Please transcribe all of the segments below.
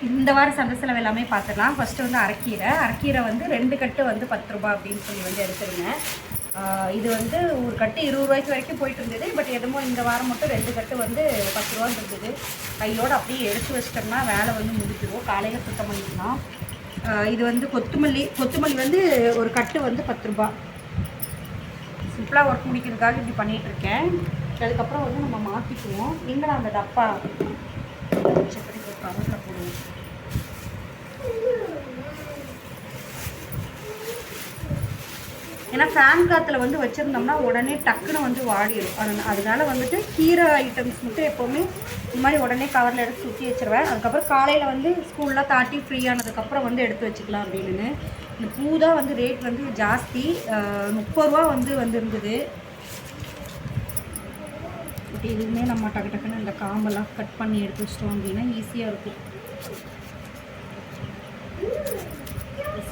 இந்த வாரம் சந்தை செலவு எல்லாமே பார்த்துடலாம். ஃபஸ்ட்டு வந்து அரைக்கீரை வந்து 2 கட்டு வந்து 10 ரூபா அப்படின்னு சொல்லி வந்து எடுத்துருங்க. இது வந்து ஒரு கட்டு 20 ரூபாய்க்கு வரைக்கும் போயிட்டு இருந்தது. பட் எதுமோ இந்த வாரம் மட்டும் 2 கட்டு வந்து 10 ரூபான்னு இருந்தது. கையோடு அப்படியே எடுத்து வச்சிட்டோம்னா வேலை வந்து முடிஞ்சிடும். காலையில் சுத்தம் பண்ணிக்கலாம். இது வந்து கொத்தமல்லி வந்து ஒரு கட்டு வந்து 10 ரூபா. சிம்பிளாக ஒர்க் முடிக்கிறதுக்காக இப்படி பண்ணிகிட்ருக்கேன். அதுக்கப்புறம் வந்து நம்ம மாற்றிக்குவோம். எங்களை அந்த டப்பா செப்படி ஒரு கவரில் போடுவோம். ஏன்னா ஃபேன் காற்றுல வந்து வச்சுருந்தோம்னா உடனே டக்குன்னு வந்து வாடிடும். அதனால வந்துட்டு கீரை ஐட்டம்ஸ் மட்டும் எப்போவுமே இந்த மாதிரி உடனே கவரில் எடுத்து சுற்றி வச்சுருவேன். அதுக்கப்புறம் காலையில் வந்து ஸ்கூல்லாம் தாட்டி ஃப்ரீயானதுக்கப்புறம் வந்து எடுத்து வச்சுக்கலாம் அப்படின்னு. இந்த பூ தான் வந்து ரேட் வந்து ஜாஸ்தி. 30 ரூபா வந்து இருந்தது. பட் இதுவுமே நம்ம டக்குன்னு இந்த காம்பெல்லாம் கட் பண்ணி எடுத்து வச்சிட்டோம் அப்படின்னா ஈஸியாக இருக்கும்.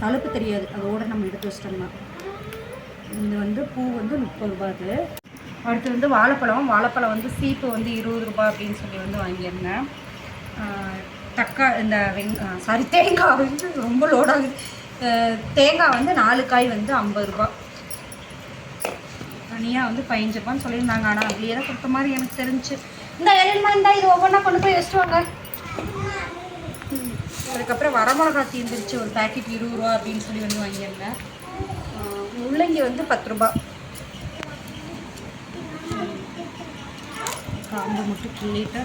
சலுப்பு தெரியாது அதோடு நம்ம எடுத்து வச்சிட்டோம்னா. இது வந்து பூ வந்து 30 ரூபா. அது அடுத்து வந்து வாழைப்பழம் வந்து சீப்பு வந்து 20 ரூபா அப்படின்னு சொல்லி வந்து வாங்கியிருந்தேன். தேங்காய் வந்து ரொம்ப லோடாகுது. தேங்காய் வந்து 4 காய் வந்து 50 ரூபா. தனியாக வந்து 15 ரூபான்னு சொல்லியிருந்தாங்க. ஆனால் அதுலேயே தான் கொடுத்த மாதிரி எனக்கு தெரிஞ்சு. இந்த எல்லாம் இருந்தால் இது ஒவ்வொன்றா கொண்டு போய் வச்சுட்டு வாங்க. அதுக்கப்புறம் வரமிளகா தீர்ந்துருச்சு. ஒரு பேக்கெட் 20 ரூபா அப்படின்னு சொல்லி வந்து வாங்கியிருந்தேன். முள்ளங்கி வந்து 10 ரூபா. காம்பு மட்டும் கிள்ளிட்டு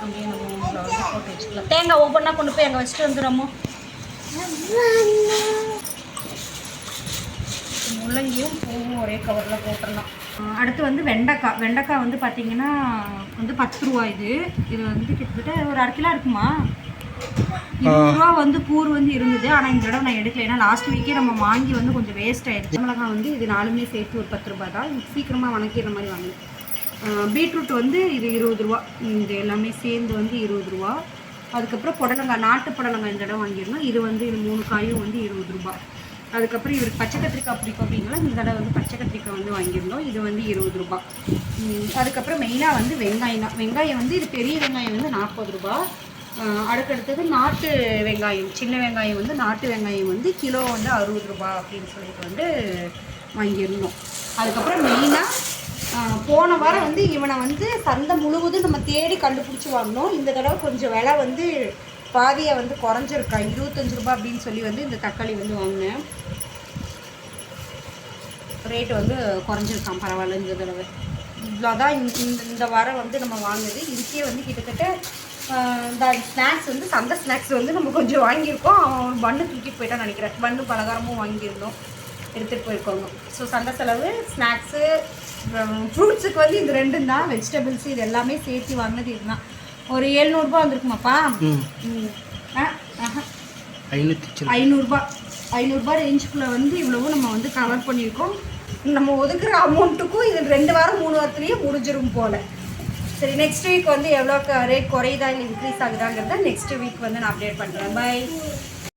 அப்படியே நம்ம வந்து போட்டு வச்சுக்கலாம். தேங்காய் ஒவ்வொன்றா கொண்டு போய் அங்கே வச்சுட்டு வந்துடுறோமோ. முள்ளங்கியும் பூவும் ஒரே கவரில் போட்டுடலாம். அடுத்து வந்து வெண்டைக்காய் வந்து பார்த்திங்கன்னா வந்து 10 ரூபா. இது வந்து கிட்டத்தட்ட ஒரு 1/2 கிலோ இருக்குமா. 20 ரூபா வந்து கூறு வந்து இருந்தது. ஆனால் இந்த தடவை நான் எடுக்கல. ஏன்னா லாஸ்ட் வீக்கே நம்ம வாங்கி வந்து கொஞ்சம் வேஸ்ட் ஆகிடுச்சு. மிளகாய் வந்து இது 4மே சேர்த்து ஒரு 10 ரூபா தான். சீக்கிரமாக வணக்கிற மாதிரி வாங்கணும். பீட்ரூட் வந்து இது 20 ரூபா. இது எல்லாமே சேர்ந்து வந்து 20 ரூபா. அதுக்கப்புறம் புடலங்காய், நாட்டு புடலங்காய் இந்த தடவை வாங்கிடணும். இது வந்து இது 3 காயும் வந்து 20 ரூபா. அதுக்கப்புறம் இவருக்கு பச்சை கத்திரிக்காய் பிடிக்கும் அப்படிங்களா, இந்த தடவை வந்து பச்சை கத்திரிக்காய் வந்து வாங்கியிருந்தோம். இது வந்து 20 ரூபா. அதுக்கப்புறம் மெயினாக வந்து வெங்காயம் வந்து இது பெரிய வெங்காயம் வந்து 40 ரூபா. அடுத்தது நாட்டு வெங்காயம், சின்ன வெங்காயம் வந்து நாட்டு வெங்காயம் வந்து கிலோ வந்து 60 ரூபா அப்படின்னு சொல்லிட்டு வந்து வாங்கியிருந்தோம். அதுக்கப்புறம் மெயினாக போன வாரம் வந்து இவனை வந்து சந்தை முழுவதும் நம்ம தேடி கண்டுபிடிச்சி வாங்கினோம். இந்த தடவை கொஞ்சம் விலை வந்து பாதியை வந்து குறைஞ்சிருக்கா. 25 ரூபா அப்படின்னு சொல்லி வந்து இந்த தக்காளி வந்து வாங்கினேன். ரேட்டு வந்து குறைஞ்சிருக்கான். பரவாயில்ல இந்த தடவை. இவ்வளோதான் இந்த வாரம் வந்து நம்ம வாங்குது. இதுக்கே வந்து கிட்டத்தட்ட இந்த ஸ்நாக்ஸ் வந்து சந்தை ஸ்நாக்ஸ் வந்து நம்ம கொஞ்சம் வாங்கியிருக்கோம். அவன் பண்ணு தூக்கிட்டு போயிட்டான்னு நினைக்கிறேன். பண்ணு பலகாரமும் வாங்கியிருந்தோம், எடுத்துகிட்டு போயிருக்கோங்க. ஸோ சந்தை செலவு ஸ்நாக்ஸு ஃப்ரூட்ஸுக்கு வந்து இது 2 தான். வெஜிடபிள்ஸு இது எல்லாமே சேர்த்து வாங்கினது இதுதான். ஒரு 700 ரூபா வந்துருக்குமாப்பா. 500 ரூபா ரேஞ்சுக்குள்ளே வந்து இவ்வளவும் நம்ம வந்து கவர் பண்ணியிருக்கோம். நம்ம ஒதுக்குற அமௌண்ட்டுக்கும் இது 2 வாரம் 3 வாரத்துலேயே முடிஞ்சிடும் போல். சரி, நெக்ஸ்ட் வீக் வந்து எவ்வளோ ரேட் குறையுதா இல்லை இன்க்ரீஸ் ஆகுதாங்கிறத நெக்ஸ்ட் வீக் வந்து நான் அப்டேட் பண்ணுறேன். பை.